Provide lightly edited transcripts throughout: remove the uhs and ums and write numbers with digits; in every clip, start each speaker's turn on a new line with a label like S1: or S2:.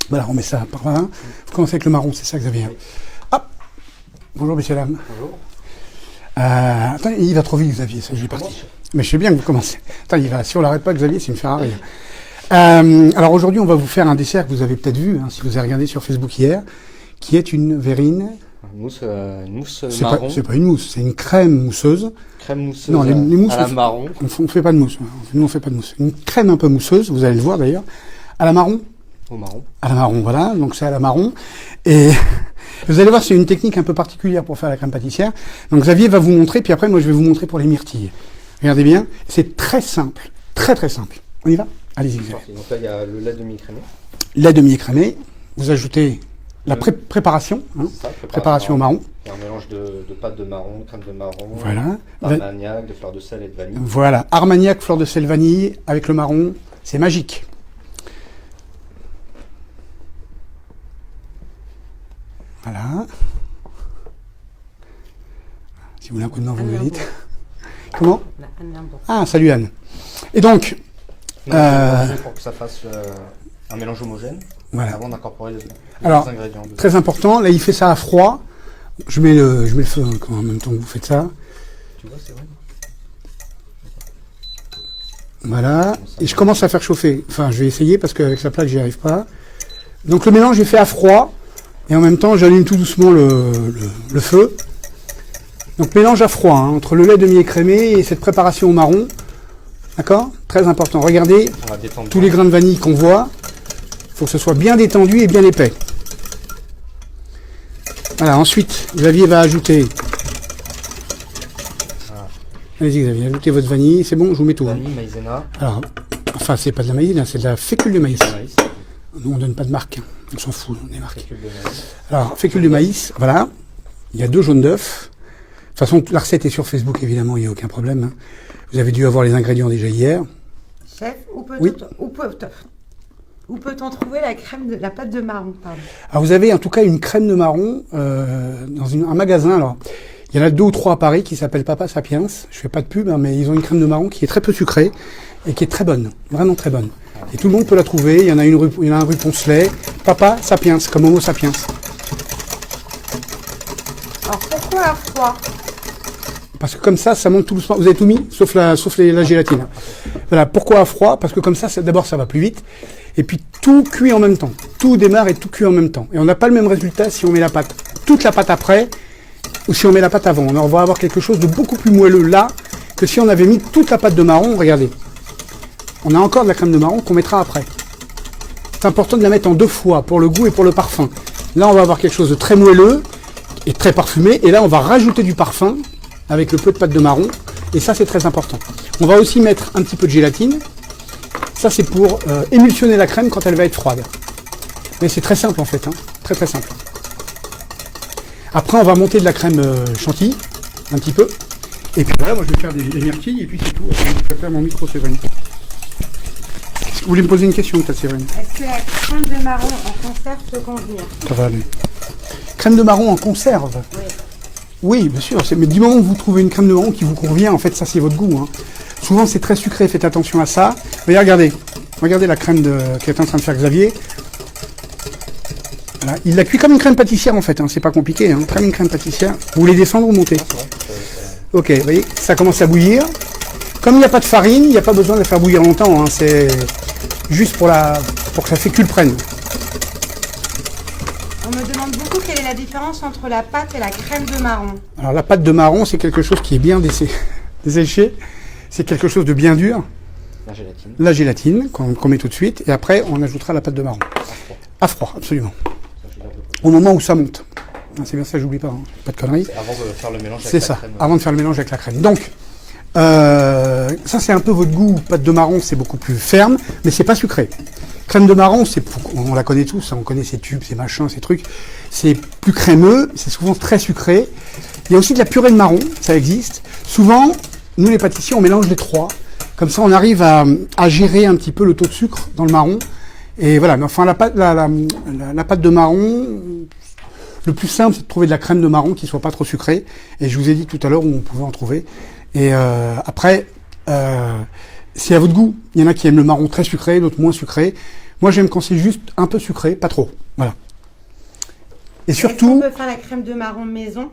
S1: Voilà, on met ça par là. Vous commencez avec le marron, c'est ça, Xavier. Hop. Bonjour, messieurs, dames.
S2: Bonjour.
S1: Attends, il va trop vite, Xavier, ça, j'ai parti. Mais je sais bien que vous commencez. Attends, il va. Si on l'arrête pas, Xavier, c'est une Ferrari. Alors aujourd'hui, on va vous faire un dessert que vous avez peut-être vu, si vous avez regardé sur Facebook hier, qui est une verrine.
S2: Une mousse marron.
S1: C'est pas une mousse, c'est une crème mousseuse.
S2: Crème mousseuse.
S1: Non, les mousses,
S2: à la marron.
S1: On fait pas de mousse. Nous, on fait pas de mousse. Une crème un peu mousseuse, vous allez le voir d'ailleurs, à la marron.
S2: Au marron.
S1: À la marron, voilà. Donc c'est à la marron. Et vous allez voir, c'est une technique un peu particulière pour faire la crème pâtissière. Donc Xavier va vous montrer, puis après, moi, je vais vous montrer pour les myrtilles. Regardez bien, c'est très simple. Très, très simple. On y va? Allez-y, Xavier.
S2: Donc là, il y a le lait demi-écrémé.
S1: Lait demi-écrémé. Vous ajoutez la préparation. Préparation au marron.
S2: Et un mélange de pâte de marron, crème de marron.
S1: Voilà.
S2: Armagnac, de fleurs de sel et de vanille.
S1: Voilà. Armagnac, fleur de sel, vanille, avec le marron. C'est magique. Voilà. Si vous voulez un coup de main, vous me le dites. Comment? Ah, salut Anne. Et donc...
S2: pour que ça fasse un mélange homogène,
S1: voilà.
S2: Avant d'incorporer les ingrédients.
S1: Très important, là il fait ça à froid. Je mets le feu en même temps que vous faites ça.
S2: Tu vois, c'est vrai.
S1: Voilà. Et je commence à faire chauffer. Enfin, je vais essayer parce qu'avec la plaque, j'y arrive pas. Donc le mélange est fait à froid. Et en même temps, j'allume tout doucement le feu. Donc mélange à froid, entre le lait demi-écrémé et cette préparation au marron. D'accord? Très important. Regardez tous les grains de vanille qu'on voit. Il faut que ce soit bien détendu et bien épais. Voilà, ensuite, Xavier va ajouter... Allez-y Xavier, ajoutez votre vanille. C'est bon, je vous mets tout.
S2: Vanille, maïzena.
S1: Alors, enfin, c'est pas de la maïzena, c'est de la fécule de maïs. Nous, on donne pas de marque. On s'en fout, on est marqué. Alors, fécule de maïs, voilà. Il y a 2 jaunes d'œufs. De toute façon, la recette est sur Facebook, évidemment, il n'y a aucun problème. Vous avez dû avoir les ingrédients déjà hier.
S3: Chef, où peut-on trouver la pâte de marron, pardon?
S1: Alors, vous avez en tout cas une crème de marron dans un magasin. Alors, il y en a 2 ou 3 à Paris qui s'appellent Papa Sapiens. Je fais pas de pub, mais ils ont une crème de marron qui est très peu sucrée et qui est très bonne, vraiment très bonne. Et tout le monde peut la trouver. Il y en a un rue Poncelet. Papa Sapiens, comme Homo sapiens.
S3: Alors pourquoi à froid?
S1: Parce que comme ça monte tout doucement. Vous avez tout mis, sauf la gélatine. Voilà. Pourquoi à froid? Parce que comme ça, d'abord, ça va plus vite. Et puis, tout cuit en même temps. Tout démarre et tout cuit en même temps. Et on n'a pas le même résultat si on met toute la pâte après, ou si on met la pâte avant. On va avoir quelque chose de beaucoup plus moelleux là, que si on avait mis toute la pâte de marron. Regardez. On a encore de la crème de marron qu'on mettra après. C'est important de la mettre en 2 fois, pour le goût et pour le parfum. Là, on va avoir quelque chose de très moelleux et très parfumé. Et là, on va rajouter du parfum avec le peu de pâte de marron. Et ça, c'est très important. On va aussi mettre un petit peu de gélatine. Ça, c'est pour émulsionner la crème quand elle va être froide. Mais c'est très simple, en fait. Très, très simple. Après, on va monter de la crème chantilly, un petit peu. Et puis voilà, moi, je vais faire des myrtilles. Et puis, c'est tout. Je vais faire mon micro, Séverine. Vous voulez me poser une question, peut-être, Séverine?
S3: Est-ce que la crème de marron en conserve peut convenir?
S1: Ça va aller. Crème de marron en conserve?
S3: Oui.
S1: Oui, bien sûr. Mais du moment où vous trouvez une crème de marron qui vous convient, en fait, ça, c'est votre goût. Souvent, c'est très sucré. Faites attention à ça. Mais regardez la crème qu'est en train de faire Xavier. Voilà. Il la cuit comme une crème pâtissière, en fait. C'est pas compliqué. Comme une crème pâtissière. Vous voulez descendre ou monter? Ok, vous voyez, ça commence à bouillir. Comme il n'y a pas de farine, il n'y a pas besoin de la faire bouillir longtemps. C'est juste pour que la fécule prenne.
S3: On me demande beaucoup quelle est la différence entre la pâte et la crème de marron.
S1: Alors la pâte de marron, c'est quelque chose qui est bien desséché. C'est quelque chose de bien dur. La gélatine qu'on met tout de suite. Et après, on ajoutera la pâte de marron. À froid, absolument. Au moment où ça monte. C'est bien ça, j'oublie pas. Pas de conneries.
S2: Avant de faire le mélange avec la crème.
S1: C'est ça, avant de faire le mélange avec la crème. Donc, ça c'est un peu votre goût. Pâte de marron, c'est beaucoup plus ferme, mais c'est pas sucré. Crème de marron, on la connaît tous, on connaît ces tubes, ces machins, ces trucs. C'est plus crémeux, c'est souvent très sucré. Il y a aussi de la purée de marron, ça existe. Souvent, nous les pâtissiers, on mélange les 3. Comme ça, on arrive à gérer un petit peu le taux de sucre dans le marron. Et voilà, mais enfin, la pâte de marron, le plus simple, c'est de trouver de la crème de marron qui soit pas trop sucrée. Et je vous ai dit tout à l'heure où on pouvait en trouver. Et après, c'est à votre goût. Il y en a qui aiment le marron très sucré, d'autres moins sucré. Moi, j'aime quand c'est juste un peu sucré, pas trop. Voilà. Et
S3: Est-ce
S1: surtout...
S3: qu'on peut faire la crème de marron maison,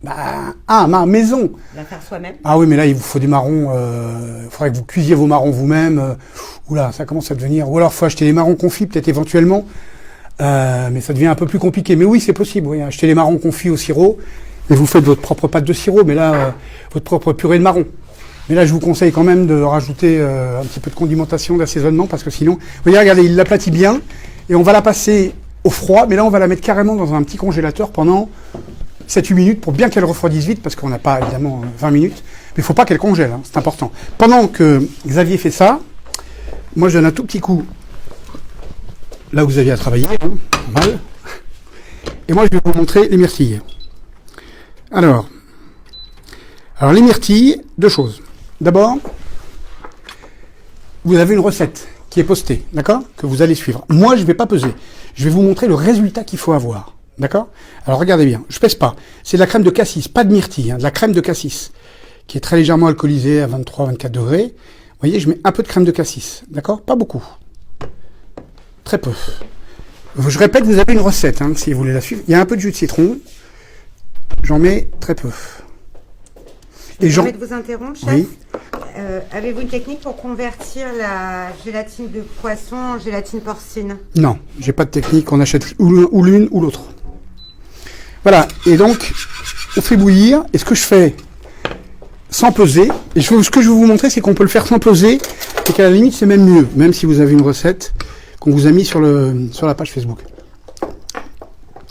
S1: ma maison.
S3: la faire soi-même?
S1: Ah oui, mais là, il vous faut des marrons. Il faudrait que vous cuisiez vos marrons vous-même. Oula, ça commence à devenir... Ou alors, il faut acheter les marrons confits, peut-être éventuellement. Mais ça devient un peu plus compliqué. Mais oui, c'est possible. Oui. Achetez les marrons confits au sirop. Et vous faites votre propre pâte de sirop. Mais là, votre propre purée de marrons. Mais là, je vous conseille quand même de rajouter un petit peu de condimentation, d'assaisonnement. Parce que sinon... Vous voyez, regardez, il l'aplatit bien. Et on va la passer au froid. Mais là, on va la mettre carrément dans un petit congélateur pendant 7-8 minutes pour bien qu'elle refroidisse vite, parce qu'on n'a pas évidemment 20 minutes, mais il ne faut pas qu'elle congèle, hein, c'est important. Pendant que Xavier fait ça, moi je donne un tout petit coup là où Xavier a travaillé, hein, normal. Et moi je vais vous montrer les myrtilles. Alors les myrtilles, deux choses. D'abord, vous avez une recette qui est postée, d'accord, que vous allez suivre. Moi je ne vais pas peser, je vais vous montrer le résultat qu'il faut avoir. D'accord? Alors regardez bien, je pèse pas. C'est de la crème de cassis, pas de myrtille, hein, de la crème de cassis, qui est très légèrement alcoolisée à 23-24 degrés. Vous voyez, je mets un peu de crème de cassis, d'accord? Pas beaucoup. Très peu. Je répète, vous avez une recette, hein, si vous voulez la suivre. Il y a un peu de jus de citron. J'en mets très peu.
S3: Et je vais vous interrompre, chef.
S1: Oui.
S3: Avez-vous une technique pour convertir la gélatine de poisson en gélatine porcine?
S1: Non, j'ai pas de technique. On achète ou l'une ou l'autre. Voilà, et donc, on fait bouillir, et ce que je fais sans peser, et ce que je vais vous montrer, c'est qu'on peut le faire sans peser, et qu'à la limite, c'est même mieux, même si vous avez une recette qu'on vous a mis sur la page Facebook.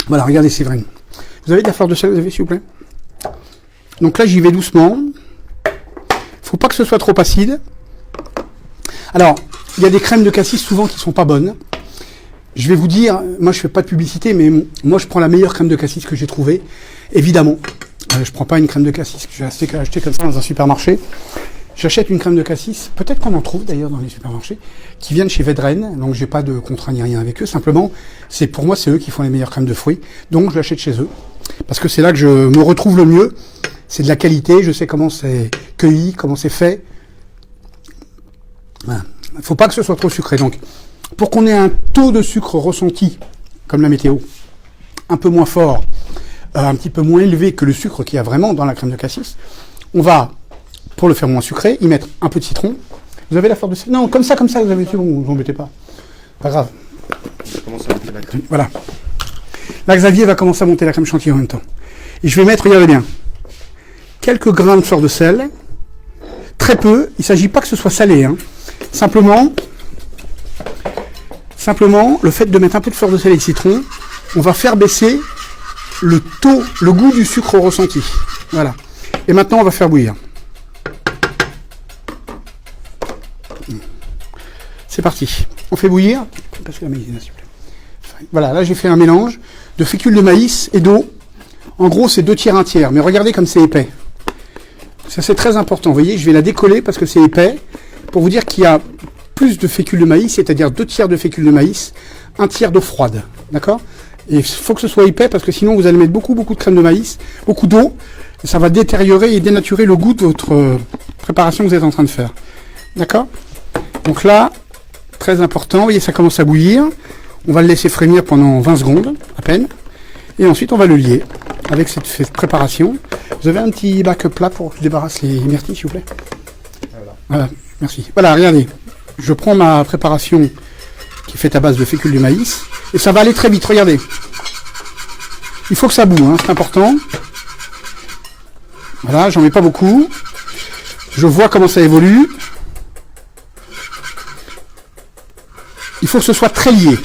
S1: Voilà, regardez Séverine. Vous avez de la fleur de sel, vous avez, s'il vous plaît? Donc là, j'y vais doucement. Faut pas que ce soit trop acide. Alors, il y a des crèmes de cassis souvent qui sont pas bonnes. Je vais vous dire, moi je fais pas de publicité, mais moi je prends la meilleure crème de cassis que j'ai trouvée. Évidemment, je prends pas une crème de cassis que j'ai acheté comme ça dans un supermarché. J'achète une crème de cassis, peut-être qu'on en trouve d'ailleurs dans les supermarchés, qui viennent chez Vedren, donc j'ai pas de contrat ni rien avec eux. Simplement, pour moi c'est eux qui font les meilleures crèmes de fruits, donc je l'achète chez eux parce que c'est là que je me retrouve le mieux. C'est de la qualité, je sais comment c'est cueilli, comment c'est fait. Voilà. Il faut pas que ce soit trop sucré. Donc, pour qu'on ait un taux de sucre ressenti, comme la météo, un peu moins fort, un petit peu moins élevé que le sucre qu'il y a vraiment dans la crème de cassis, on va, pour le faire moins sucré, y mettre un peu de citron. Vous avez la fleur de sel? Non, comme ça, vous avez, c'est bon, vous embêtez pas. Pas grave.
S2: Je commence à monter la crème.
S1: Voilà. Là, Xavier va commencer à monter la crème chantilly en même temps. Et je vais mettre, regardez bien, quelques grains de fleur de sel, très peu, il ne s'agit pas que ce soit salé, hein. Simplement, le fait de mettre un peu de fleur de sel et de citron, on va faire baisser le goût du sucre ressenti. Voilà. Et maintenant, on va faire bouillir. C'est parti. On fait bouillir. Parce que la maïzena, s'il vous plaît. Voilà, là j'ai fait un mélange de fécule de maïs et d'eau. En gros, c'est 2 tiers, 1 tiers. Mais regardez comme c'est épais. Ça, c'est très important. Vous voyez, je vais la décoller parce que c'est épais. Pour vous dire qu'il y a plus de fécule de maïs, c'est-à-dire 2 tiers de fécule de maïs, 1 tiers d'eau froide. D'accord? Et il faut que ce soit épais parce que sinon vous allez mettre beaucoup de crème de maïs, beaucoup d'eau, et ça va détériorer et dénaturer le goût de votre préparation que vous êtes en train de faire. D'accord? Donc là, très important, vous voyez, ça commence à bouillir. On va le laisser frémir pendant 20 secondes, à peine. Et ensuite, on va le lier avec cette préparation. Vous avez un petit bac plat pour que je débarrasse les myrtilles, s'il vous plaît? Voilà, merci. Voilà, regardez. Je prends ma préparation qui est faite à base de fécule de maïs. Et ça va aller très vite, regardez. Il faut que ça boue, hein, c'est important. Voilà, j'en mets pas beaucoup. Je vois comment ça évolue. Il faut que ce soit très lié.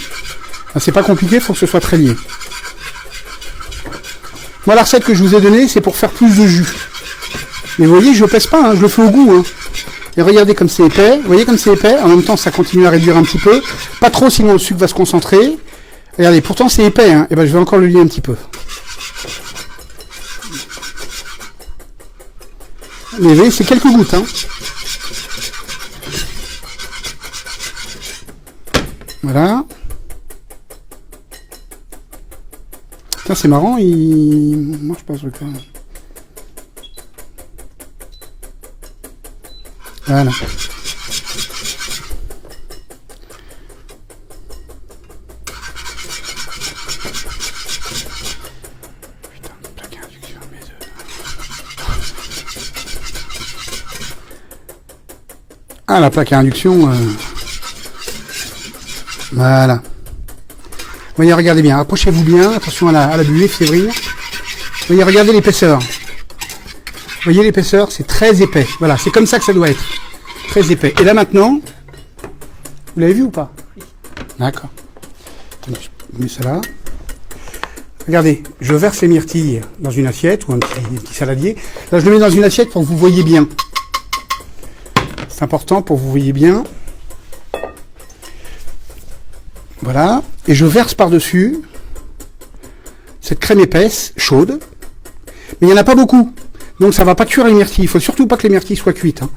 S1: C'est pas compliqué, il faut que ce soit très lié. Moi, la recette que je vous ai donnée, c'est pour faire plus de jus. Mais vous voyez, je pèse pas, hein, je le fais au goût. Hein. Et regardez comme c'est épais. Vous voyez comme c'est épais. En même temps, ça continue à réduire un petit peu. Pas trop, sinon le sucre va se concentrer. Regardez, pourtant c'est épais. Hein. Et ben, je vais encore le lier un petit peu. Mais vous voyez, c'est quelques gouttes. Hein. Voilà. Tiens, c'est marrant, il marche pas ce truc là. Voilà. Ah, la plaque à induction. Voilà. Voyez, regardez bien. Approchez-vous bien. Attention à la buée, Fiévrine. Voyez, regardez l'épaisseur. Voyez l'épaisseur, c'est très épais. Voilà, c'est comme ça que ça doit être. Très épais. Et là maintenant, vous l'avez vu ou pas? D'accord. Je mets ça là. Regardez, je verse les myrtilles dans une assiette ou un petit saladier. Là, je le mets dans une assiette pour que vous voyez bien. C'est important pour que vous voyez bien. Voilà. Et je verse par-dessus cette crème épaisse, chaude. Mais il n'y en a pas beaucoup. Donc ça va pas cuire les myrtilles. Il faut surtout pas que les myrtilles soient cuites. Hein.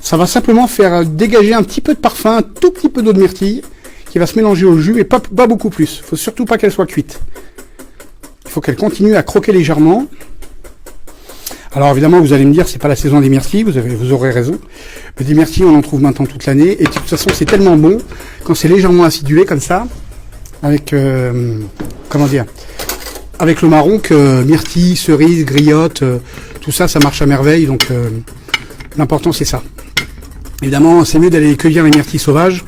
S1: Ça va simplement faire dégager un petit peu de parfum, un tout petit peu d'eau de myrtille qui va se mélanger au jus, et pas beaucoup plus. Il faut surtout pas qu'elle soit cuite. Il faut qu'elle continue à croquer légèrement. Alors évidemment, vous allez me dire, c'est pas la saison des myrtilles, vous aurez raison. Mais des myrtilles, on en trouve maintenant toute l'année. Et de toute façon, c'est tellement bon quand c'est légèrement acidulé comme ça, avec comment dire, avec le marron, que myrtilles, cerises, griottes, tout ça, ça marche à merveille. Donc l'important, c'est ça. Évidemment, c'est mieux d'aller cueillir les myrtilles sauvages,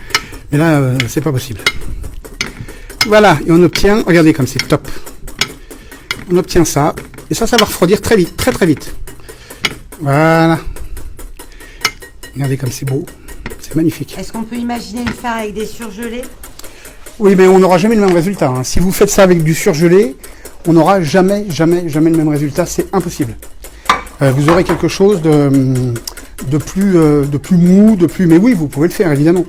S1: mais là, c'est pas possible. Voilà, et on obtient, regardez comme c'est top. On obtient ça, et ça va refroidir très vite, très très vite. Voilà. Regardez comme c'est beau, c'est magnifique.
S3: Est-ce qu'on peut imaginer le faire avec des surgelés?
S1: Oui, mais on n'aura jamais le même résultat. Hein. Si vous faites ça avec du surgelé, on n'aura jamais le même résultat, c'est impossible. Vous aurez quelque chose de plus mou, mais oui, vous pouvez le faire, évidemment.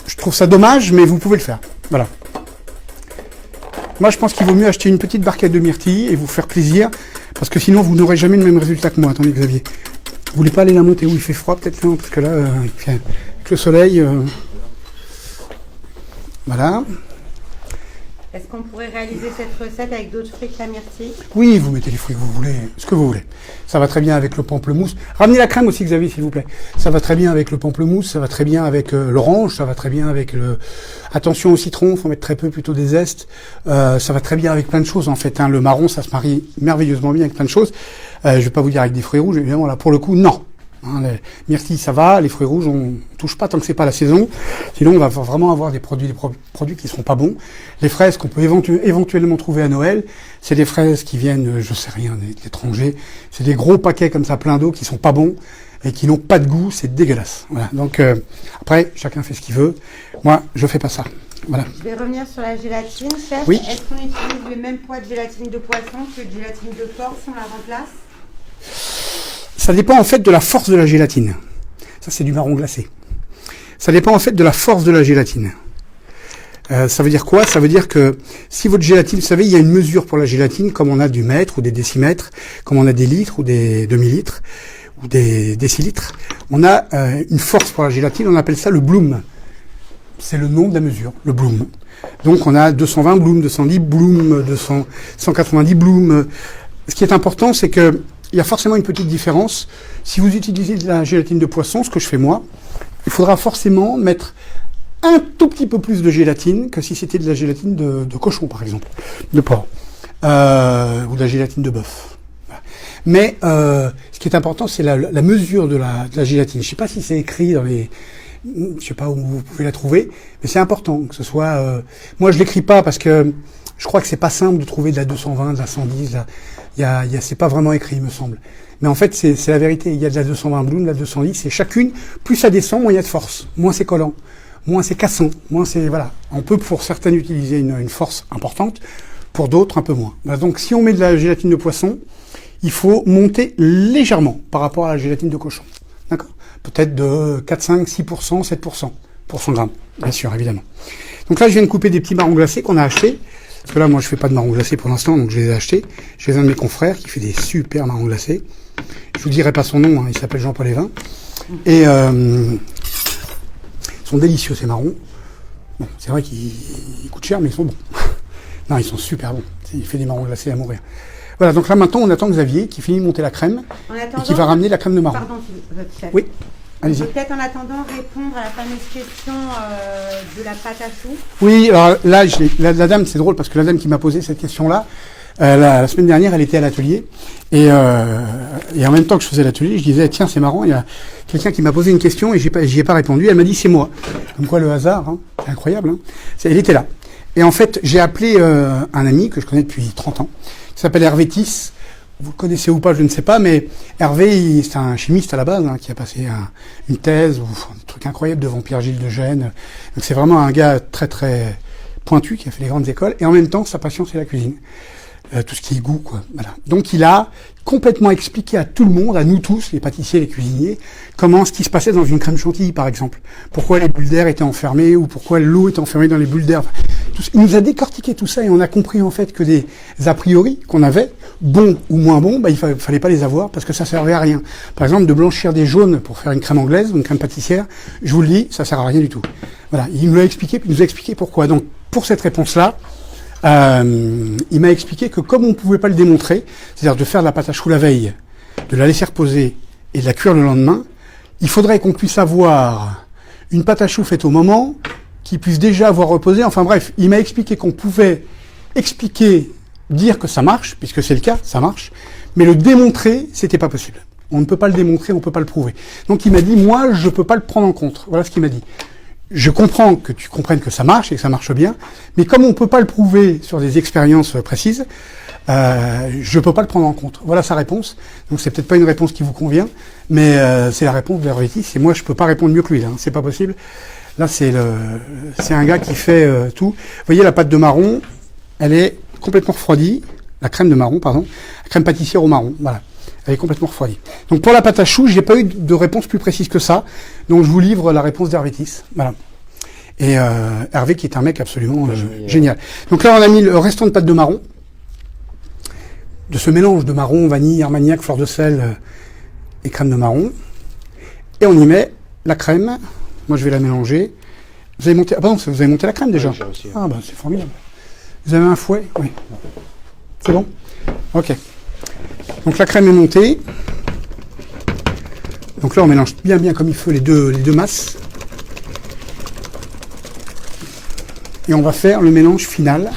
S1: Je trouve ça dommage, mais vous pouvez le faire. Voilà. Moi, je pense qu'il vaut mieux acheter une petite barquette de myrtilles et vous faire plaisir, parce que sinon, vous n'aurez jamais le même résultat que moi. Attendez, Xavier. Vous voulez pas aller la monter où il fait froid, peut-être, non, parce que là, avec le soleil... Voilà.
S3: Est-ce qu'on pourrait réaliser cette recette avec d'autres fruits que la myrtille?
S1: Oui, vous mettez les fruits que vous voulez, ce que vous voulez. Ça va très bien avec le pamplemousse. Ramenez la crème aussi, Xavier, s'il vous plaît. Ça va très bien avec le pamplemousse, ça va très bien avec l'orange, ça va très bien avec le... Attention au citron, faut mettre très peu, plutôt des zestes. Ça va très bien avec plein de choses, en fait. Hein. Le marron, ça se marie merveilleusement bien avec plein de choses. Je vais pas vous dire avec des fruits rouges, évidemment, là, pour le coup, non. Hein, les myrtilles, ça va. Les fruits rouges, on touche pas tant que c'est pas la saison. Sinon, on va vraiment avoir des produits qui seront pas bons. Les fraises qu'on peut éventuellement trouver à Noël, c'est des fraises qui viennent, je sais rien, de l'étranger. C'est des gros paquets comme ça, plein d'eau, qui sont pas bons et qui n'ont pas de goût. C'est dégueulasse. Voilà. Donc après, chacun fait ce qu'il veut. Moi, je fais pas ça. Voilà.
S3: Je vais revenir sur la gélatine, chef.
S1: Oui.
S3: Est-ce qu'on utilise le même poids de gélatine de poisson que de gélatine de porc si on la remplace?
S1: Ça dépend en fait de la force de la gélatine. Ça, c'est du marron glacé. Ça dépend en fait de la force de la gélatine. Ça veut dire quoi? Ça veut dire que si votre gélatine, vous savez, il y a une mesure pour la gélatine, comme on a du mètre ou des décimètres, comme on a des litres ou des demi-litres ou des décilitres. On a une force pour la gélatine, on appelle ça le bloom. C'est le nom de la mesure, le bloom. Donc on a 220 bloom, 210 bloom, 190 bloom. Ce qui est important, c'est que il y a forcément une petite différence. Si vous utilisez de la gélatine de poisson, ce que je fais moi, il faudra forcément mettre un tout petit peu plus de gélatine que si c'était de la gélatine de cochon, par exemple, de porc, ou de la gélatine de bœuf. Mais ce qui est important, c'est la mesure de la gélatine. Je ne sais pas si c'est écrit dans les... Je sais pas où vous pouvez la trouver, mais c'est important que ce soit... Moi, je l'écris pas parce que je crois que c'est pas simple de trouver de la 220, de la 110, c'est pas vraiment écrit, il me semble. Mais en fait, c'est la vérité. Il y a de la 220 bloom, de la 210, et chacune, plus ça descend, moins il y a de force. Moins c'est collant, moins c'est cassant, moins c'est... Voilà. On peut pour certaines utiliser une force importante, pour d'autres un peu moins. Voilà. Donc si on met de la gélatine de poisson, il faut monter légèrement par rapport à la gélatine de cochon. D'accord? Peut-être de 4, 5, 6%, 7%, pour 100 grammes, bien sûr, évidemment. Donc là, je viens de couper des petits marrons glacés qu'on a achetés. Parce que là, moi, je fais pas de marrons glacés pour l'instant, donc je les ai achetés. Chez un de mes confrères qui fait des super marrons glacés. Je vous dirai pas son nom, hein, il s'appelle Jean-Paul Evin. Et ils sont délicieux, ces marrons. Bon, c'est vrai qu'ils coûtent cher, mais ils sont bons. Non, ils sont super bons. Il fait des marrons glacés à mourir. Voilà, donc là, maintenant, on attend Xavier qui finit de monter la crème et qui va ramener la crème de marron.
S3: Pardon, chef.
S1: Oui, allez-y.
S3: Peut-être en attendant répondre à la fameuse question de la pâte à choux.
S1: Oui, alors là, la dame, c'est drôle parce que la dame qui m'a posé cette question-là, La semaine dernière, elle était à l'atelier et en même temps que je faisais l'atelier, je disais tiens c'est marrant, il y a quelqu'un qui m'a posé une question et j'y ai pas répondu. Elle m'a dit c'est moi. Comme quoi le hasard, hein, c'est incroyable. Hein. Elle était là. Et en fait, j'ai appelé un ami que je connais depuis 30 ans, qui s'appelle Hervé Tiss. Vous le connaissez ou pas, je ne sais pas, mais Hervé, c'est un chimiste à la base, hein, qui a passé une thèse, ou un truc incroyable devant Pierre-Gilles de Gênes. Donc c'est vraiment un gars très très pointu, qui a fait les grandes écoles, et en même temps, sa passion, c'est la cuisine. Tout ce qui est goût, quoi. Voilà. Donc il a complètement expliqué à tout le monde, à nous tous, les pâtissiers, les cuisiniers, comment ce qui se passait dans une crème chantilly, par exemple. Pourquoi les bulles d'air étaient enfermées, ou pourquoi l'eau était enfermée dans les bulles d'air. Enfin, il nous a décortiqué tout ça, et on a compris en fait que des a priori qu'on avait, bons ou moins bons, il fallait pas les avoir, parce que ça servait à rien. Par exemple, de blanchir des jaunes pour faire une crème anglaise, ou une crème pâtissière, je vous le dis, ça sert à rien du tout. Voilà. Il nous a expliqué, puis il nous a expliqué pourquoi. Donc, pour cette réponse-là, il m'a expliqué que comme on ne pouvait pas le démontrer, c'est-à-dire de faire de la pâte à choux la veille, de la laisser reposer et de la cuire le lendemain, il faudrait qu'on puisse avoir une pâte à choux faite au moment, qui puisse déjà avoir reposé. Enfin bref, il m'a expliqué qu'on pouvait dire que ça marche, puisque c'est le cas, ça marche, mais le démontrer, c'était pas possible. On ne peut pas le démontrer, on ne peut pas le prouver. Donc il m'a dit, moi, je peux pas le prendre en compte. Voilà ce qu'il m'a dit. Je comprends que tu comprennes que ça marche et que ça marche bien, mais comme on peut pas le prouver sur des expériences précises, je peux pas le prendre en compte. Voilà sa réponse. Donc c'est peut-être pas une réponse qui vous convient, mais c'est la réponse d'Hervé Tiss. Et moi je peux pas répondre mieux que lui. Hein. C'est pas possible. Là c'est un gars qui fait tout. Vous voyez la pâte de marron, elle est complètement refroidie. La crème de marron, pardon. La crème pâtissière au marron. Voilà. Elle est complètement refroidie. Donc pour la pâte à choux, j'ai pas eu de réponse plus précise que ça. Donc je vous livre la réponse d'Hervé Tiss. Voilà. Et Hervé qui est un mec absolument génial. Donc là on a mis le restant de pâte de marron. De ce mélange de marron, vanille, armagnac, fleur de sel et crème de marron. Et on y met la crème. Moi je vais la mélanger. Vous avez monté, ah pardon, vous avez monté la crème déjà.
S2: Oui,
S1: ah bah c'est formidable. Vous avez un fouet? Oui. C'est bon? Ok. Donc la crème est montée. Donc là on mélange bien comme il faut les deux masses. Et on va faire le mélange final.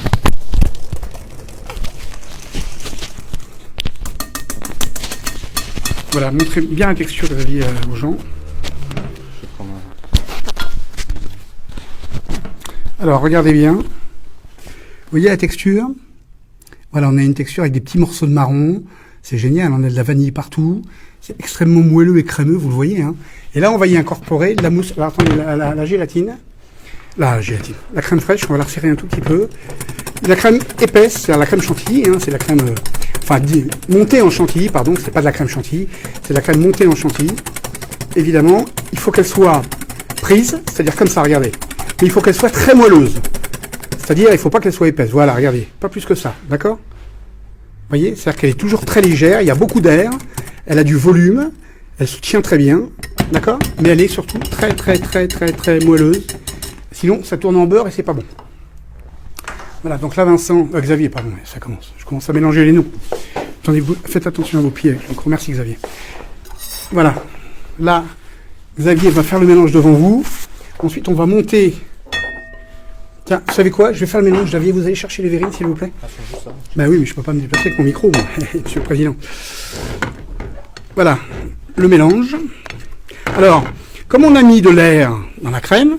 S1: Voilà, montrez bien la texture de la vie aux gens. Alors regardez bien. Vous voyez la texture? Voilà, on a une texture avec des petits morceaux de marron. C'est génial, on a de la vanille partout. C'est extrêmement moelleux et crémeux, vous le voyez. Hein. Et là, on va y incorporer de la mousse. Alors, attendez, la gélatine. La gélatine. La crème fraîche, on va la resserrer un tout petit peu. La crème épaisse, c'est la crème chantilly. Hein, c'est la crème... montée en chantilly, pardon. C'est pas de la crème chantilly. C'est la crème montée en chantilly. Évidemment, il faut qu'elle soit prise. C'est-à-dire comme ça, regardez. Mais il faut qu'elle soit très moelleuse. C'est-à-dire, il ne faut pas qu'elle soit épaisse. Voilà, regardez. Pas plus que ça. D'accord ? Vous voyez, c'est-à-dire qu'elle est toujours très légère, il y a beaucoup d'air, elle a du volume, elle se tient très bien, d'accord? Mais elle est surtout très moelleuse. Sinon, ça tourne en beurre et c'est pas bon. Voilà, donc là, Xavier, pardon, ça commence. Je commence à mélanger les noms. Attendez, faites attention à vos pieds avec le micro. Merci Xavier. Voilà. Là, Xavier va faire le mélange devant vous. Ensuite, on va monter. Tiens, vous savez quoi? Je vais faire le mélange. Xavier, vous allez chercher les verrines, s'il vous plaît? Ben oui, mais je peux pas me déplacer avec mon micro, moi, monsieur le président. Voilà, le mélange. Alors, comme on a mis de l'air dans la crème,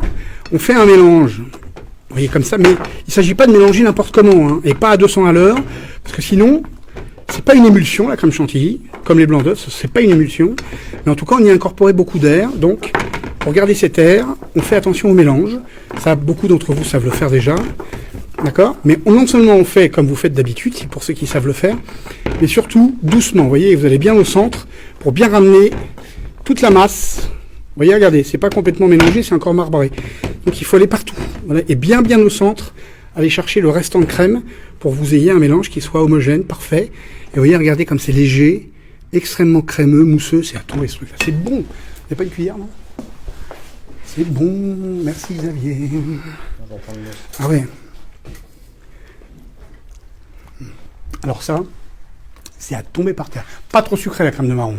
S1: on fait un mélange. Vous voyez, comme ça, mais il ne s'agit pas de mélanger n'importe comment, hein, et pas à 200 à l'heure, parce que sinon, c'est pas une émulsion, la crème chantilly, comme les blancs d'œufs, c'est pas une émulsion. Mais en tout cas, on y a incorporé beaucoup d'air, donc... Pour garder cet air, on fait attention au mélange. Ça, beaucoup d'entre vous savent le faire déjà. D'accord? Mais non seulement on fait comme vous faites d'habitude, c'est pour ceux qui savent le faire, mais surtout doucement. Vous voyez, vous allez bien au centre pour bien ramener toute la masse. Vous voyez, regardez, c'est pas complètement mélangé, c'est encore marbré. Donc il faut aller partout. Voilà, et bien au centre, aller chercher le restant de crème pour que vous ayez un mélange qui soit homogène, parfait. Et vous voyez, regardez comme c'est léger, extrêmement crémeux, mousseux, c'est à tomber ce truc-là. C'est bon. Vous n'avez pas une cuillère, non? C'est bon, merci Xavier. Ah ouais. Alors ça, c'est à tomber par terre. Pas trop sucré la crème de marron.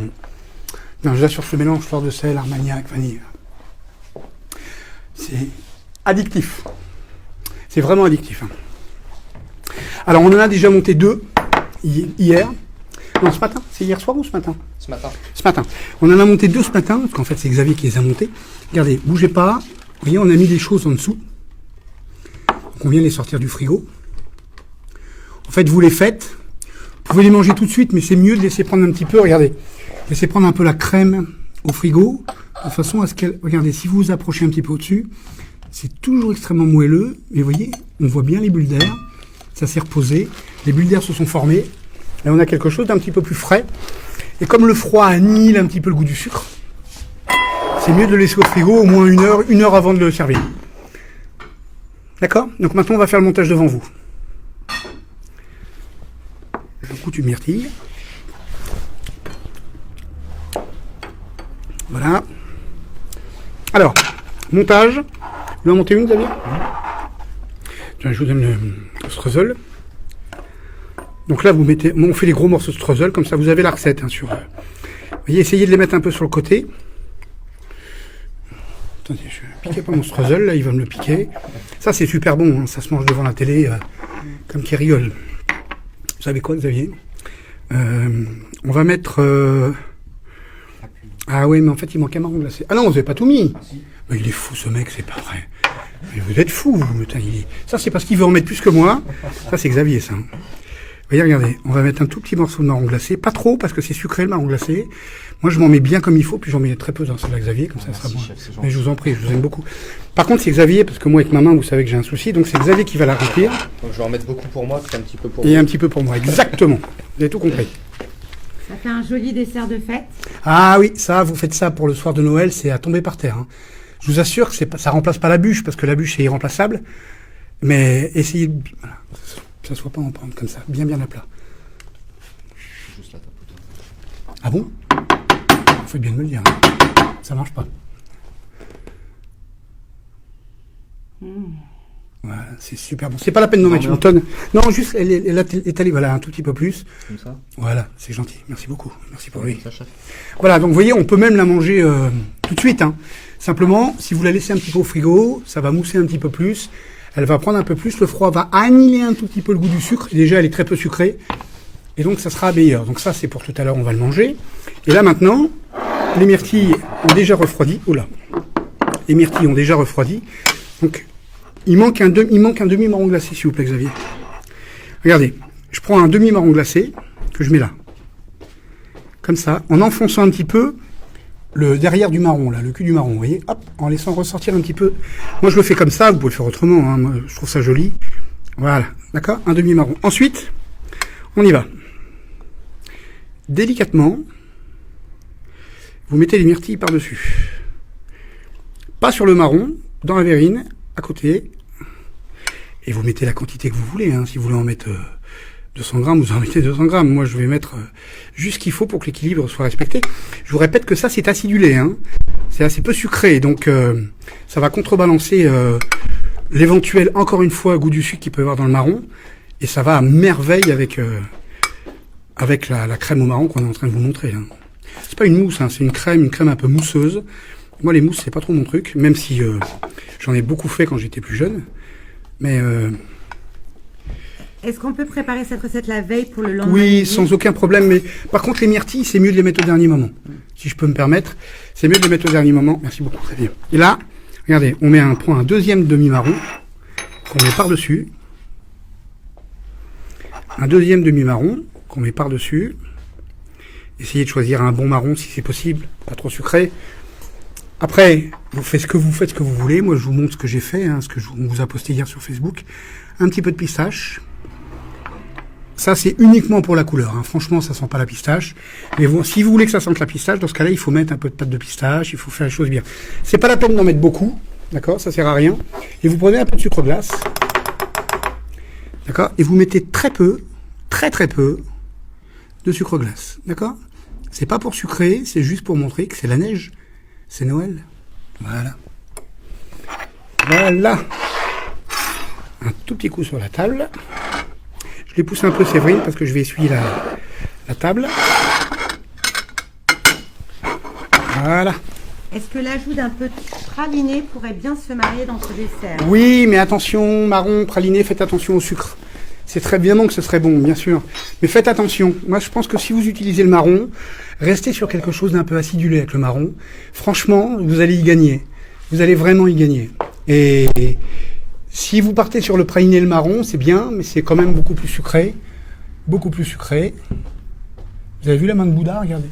S1: Non, déjà sur ce mélange fleur de sel, armagnac, vanille. C'est addictif. C'est vraiment addictif. Alors on en a déjà monté 2. hier. Non, ce matin. C'est hier soir ou ce matin?
S2: Ce matin.
S1: Ce matin. On en a monté 2 ce matin, parce qu'en fait, c'est Xavier qui les a montés. Regardez, bougez pas. Vous voyez, on a mis des choses en dessous. Donc, on vient les sortir du frigo. En fait, vous les faites. Vous pouvez les manger tout de suite, mais c'est mieux de laisser prendre un petit peu. Regardez. Laissez prendre un peu la crème au frigo, de façon à ce qu'elle... Regardez, si vous vous approchez un petit peu au-dessus, c'est toujours extrêmement moelleux. Mais vous voyez, on voit bien les bulles d'air. Ça s'est reposé. Les bulles d'air se sont formées. Et on a quelque chose d'un petit peu plus frais. Et comme le froid annihile un petit peu le goût du sucre, c'est mieux de le laisser au frigo au moins 1 heure avant de le servir. D'accord? Donc maintenant, on va faire le montage devant vous. Je goûte une myrtille. Voilà. Alors, montage. Vous en montez une, Xavier? Tiens, je vous donne le streusel. Donc là, vous mettez, on fait les gros morceaux de streusel, comme ça vous avez la recette. Hein, vous voyez, essayez de les mettre un peu sur le côté. Attendez, je ne piquais pas mon streusel, là, il va me le piquer. Ça, c'est super bon, hein, ça se mange devant la télé, comme qui rigole. Vous savez quoi, Xavier? On va mettre... Ah oui, mais en fait, il manque un marron glacé. Ah non, vous n'avez pas tout mis. Mais il est fou, ce mec, c'est pas vrai. Mais vous êtes fou, vous. Putain, ça, c'est parce qu'il veut en mettre plus que moi. Ça, c'est Xavier, ça. Voyez, regardez, on va mettre un tout petit morceau de marron glacé, pas trop parce que c'est sucré le marron glacé. Moi, je m'en mets bien comme il faut, puis j'en mets très peu dans celle-là, Xavier, comme ça, ça sera bon. Mais je vous en prie, je vous aime beaucoup. Par contre, c'est Xavier, parce que moi, avec ma main, vous savez que j'ai un souci, donc c'est Xavier qui va la remplir.
S2: Donc je vais en mettre beaucoup pour moi, puis un petit peu pour
S1: Et un petit peu pour moi, exactement. Vous avez tout compris.
S3: Ça fait un joli dessert de fête.
S1: Ah oui, ça, vous faites ça pour le soir de Noël, c'est à tomber par terre. Hein. Je vous assure que ça remplace pas la bûche, parce que la bûche est irremplaçable. Mais essayez de... Voilà, que ça soit pas en prendre comme ça, bien à plat.
S2: Juste la tapoter.
S1: Ah bon? Vous faites bien de me le dire. Hein. Ça marche pas. Voilà, c'est super bon. C'est pas la peine de mettre une tonne. Non, juste étaler, voilà, un tout petit peu plus.
S2: Comme ça.
S1: Voilà, c'est gentil. Merci beaucoup. Merci pour lui.
S2: Ça, chef.
S1: Voilà, donc vous voyez, on peut même la manger tout de suite. Hein. Simplement, si vous la laissez un petit peu au frigo, ça va mousser un petit peu plus. Elle va prendre un peu plus. Le froid va annihiler un tout petit peu le goût du sucre. Et déjà, elle est très peu sucrée. Et donc, ça sera meilleur. Donc ça, c'est pour tout à l'heure, on va le manger. Et là, maintenant, les myrtilles ont déjà refroidi. Oula. Les myrtilles ont déjà refroidi. Donc, il manque un demi-marron glacé, s'il vous plaît, Xavier. Regardez, je prends un demi-marron glacé que je mets là. Comme ça, en enfonçant un petit peu le derrière du marron, là, le cul du marron, vous voyez, hop, en laissant ressortir un petit peu. Moi, je le fais comme ça, vous pouvez le faire autrement, hein. Moi, je trouve ça joli. Voilà, d'accord? Un demi-marron. Ensuite, on y va. Délicatement, vous mettez les myrtilles par-dessus. Pas sur le marron, dans la verrine, à côté. Et vous mettez la quantité que vous voulez, hein. Si vous voulez en mettre 200 grammes, vous en mettez 200 grammes. Moi, je vais mettre juste ce qu'il faut pour que l'équilibre soit respecté. Je vous répète que ça, c'est acidulé, hein. C'est assez peu sucré, donc ça va contrebalancer l'éventuel, encore une fois, goût du sucre qu'il peut y avoir dans le marron. Et ça va à merveille avec la crème au marron qu'on est en train de vous montrer. Hein. C'est pas une mousse, hein, c'est une crème un peu mousseuse. Moi, les mousses, c'est pas trop mon truc, même si j'en ai beaucoup fait quand j'étais plus jeune. Mais
S3: est-ce qu'on peut préparer cette recette la veille pour le lendemain?
S1: oui, sans aucun problème. Mais par contre, les myrtilles, c'est mieux de les mettre au dernier moment. Si je peux me permettre, c'est mieux de les mettre au dernier moment. Merci beaucoup, très bien. Et là, regardez, on prend un deuxième demi-marron qu'on met par-dessus. Un deuxième demi-marron qu'on met par-dessus. Essayez de choisir un bon marron si c'est possible, pas trop sucré. Après, vous faites ce que vous voulez. Moi, je vous montre ce que j'ai fait, hein, on vous a posté hier sur Facebook. Un petit peu de pistache. Ça, c'est uniquement pour la couleur. Hein. Franchement, ça sent pas la pistache. Mais si vous voulez que ça sente la pistache, dans ce cas-là, il faut mettre un peu de pâte de pistache. Il faut faire les choses bien. C'est pas la peine d'en mettre beaucoup, d'accord? Ça sert à rien. Et vous prenez un peu de sucre glace, d'accord? Et vous mettez très peu, très peu de sucre glace, d'accord? C'est pas pour sucrer, c'est juste pour montrer que c'est la neige. C'est Noël. Voilà. Voilà. Un tout petit coup sur la table. Je les pousse un peu, Séverine, parce que je vais essuyer la table. Voilà.
S3: Est-ce que l'ajout d'un peu de praliné pourrait bien se marier dans ce dessert?
S1: Oui, mais attention, marron, praliné, faites attention au sucre. C'est très bien que ce serait bon, bien sûr. Mais faites attention. Moi, je pense que si vous utilisez le marron, restez sur quelque chose d'un peu acidulé avec le marron. Franchement, vous allez y gagner. Vous allez vraiment y gagner. Et si vous partez sur le praliné et le marron, c'est bien, mais c'est quand même beaucoup plus sucré. Beaucoup plus sucré. Vous avez vu la main de Bouddha? Regardez.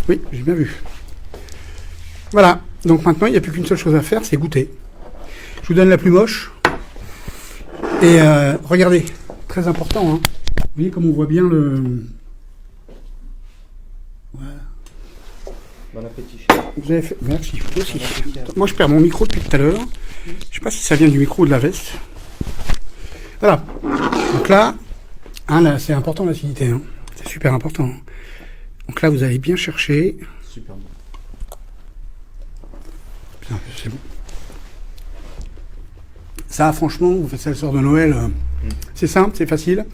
S1: Oui, j'ai bien vu. Voilà. Donc maintenant, il n'y a plus qu'une seule chose à faire, c'est goûter. Je vous donne la plus moche. Et regardez, très important. Hein. Vous voyez comme on voit bien le... Voilà.
S2: Bon appétit.
S1: Vous avez fait... Merci, vous aussi. Moi, je perds mon micro depuis tout à l'heure. Je ne sais pas si ça vient du micro ou de la veste. Voilà. Donc là, hein, là c'est important l'acidité. Hein. C'est super important. Hein. Donc là, vous allez bien chercher.
S2: Super bon.
S1: Putain, c'est bon. Ça, franchement, vous faites ça le soir de Noël. C'est simple, c'est facile.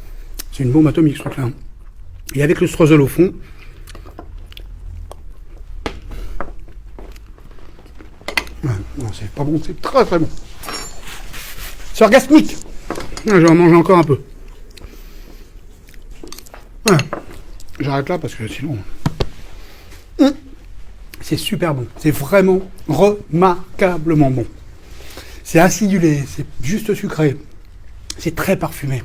S1: C'est une bombe atomique, ce truc-là. Et avec le streusel au fond. Ouais, non, c'est pas bon, c'est très très bon. C'est orgasmique. Je vais en manger encore un peu. Ouais. J'arrête là parce que sinon... C'est super bon. C'est vraiment remarquablement bon. C'est acidulé, c'est juste sucré. C'est très parfumé.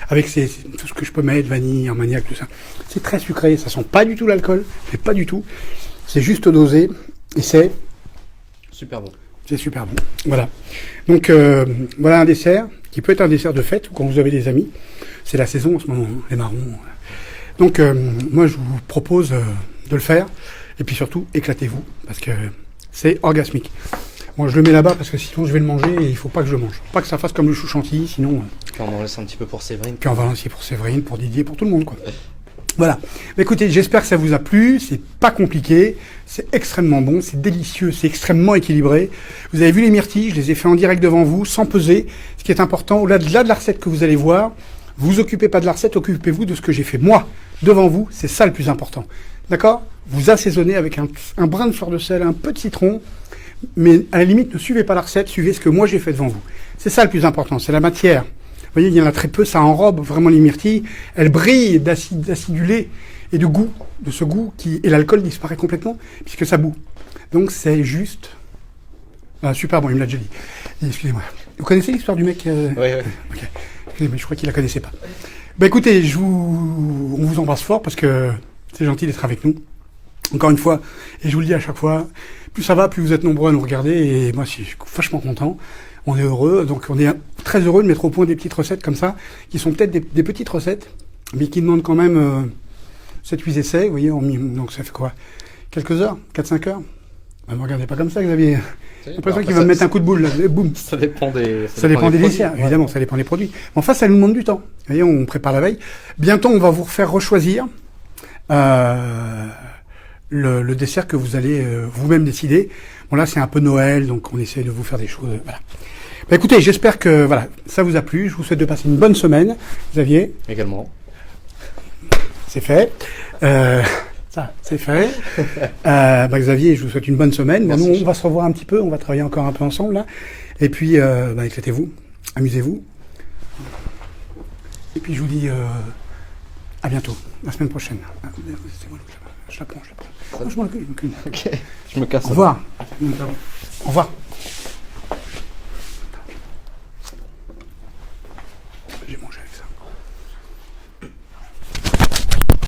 S1: Avec tout ce que je peux mettre, vanille, armagnac, tout ça. C'est très sucré, ça sent pas du tout l'alcool, mais pas du tout. C'est juste dosé et c'est...
S2: Super bon.
S1: C'est super bon. Voilà. Donc, voilà un dessert qui peut être un dessert de fête ou quand vous avez des amis. C'est la saison en ce moment, hein, les marrons. Donc, moi, je vous propose de le faire. Et puis surtout, éclatez-vous, parce que c'est orgasmique. Moi, je le mets là-bas parce que sinon, je vais le manger et il faut pas que je le mange. Pas que ça fasse comme le chou chantilly, sinon...
S2: Puis on en laisse un petit peu pour Séverine.
S1: Puis on va lancer pour Séverine, pour Didier, pour tout le monde, quoi. Voilà. Mais écoutez, j'espère que ça vous a plu. C'est pas compliqué. C'est extrêmement bon. C'est délicieux. C'est extrêmement équilibré. Vous avez vu les myrtilles. Je les ai fait en direct devant vous, sans peser. Ce qui est important, au-delà de la recette que vous allez voir, vous occupez pas de la recette, occupez-vous de ce que j'ai fait moi, devant vous. C'est ça le plus important. D'accord? Vous assaisonnez avec un brin de fleur de sel, un peu de citron. Mais à la limite, ne suivez pas la recette, suivez ce que moi j'ai fait devant vous. C'est ça le plus important, c'est la matière. Vous voyez, il y en a très peu, ça enrobe vraiment les myrtilles. Elles brillent d'acidulé et de goût, de ce goût et l'alcool disparaît complètement puisque ça bout. Donc c'est juste... Ah, super bon, il me l'a déjà dit. Excusez-moi. Vous connaissez l'histoire du mec
S2: Oui.
S1: Ok. Excusez-moi, je crois qu'il la connaissait pas. Ben écoutez, on vous embrasse fort parce que c'est gentil d'être avec nous. Encore une fois, et je vous le dis à chaque fois, plus ça va, plus vous êtes nombreux à nous regarder, et moi je suis vachement content. On est heureux, donc on est très heureux de mettre au point des petites recettes comme ça, qui sont peut-être des petites recettes, mais qui demandent quand même 7-8 essais, vous voyez, donc ça fait quoi? Quelques heures? 4-5 heures? Ne me regardez pas comme ça, Xavier. J'ai l'impression qu'il va me mettre un coup de boule, là, boum.
S2: Ça dépend des...
S1: Ça dépend des desserts, évidemment, ça dépend des produits. Mais enfin, ça nous demande du temps. Vous voyez, on prépare la veille. Bientôt, on va vous refaire rechoisir le dessert que vous allez vous-même décider. Bon, là, c'est un peu Noël, donc on essaie de vous faire des choses. Voilà. Bah, écoutez, j'espère que voilà, ça vous a plu. Je vous souhaite de passer une bonne semaine. Xavier?
S2: Également.
S1: C'est fait. Ça, c'est fait. Xavier, je vous souhaite une bonne semaine. Bon, nous, on va se revoir un petit peu. On va travailler encore un peu ensemble, là. Et puis, éclatez-vous. Amusez-vous. Et puis, je vous dis à bientôt. La semaine prochaine. C'est moi, je la prends. Oh, je m'en occupe.
S2: Ok. Je me casse.
S1: Au revoir. Au revoir. J'ai mangé avec ça.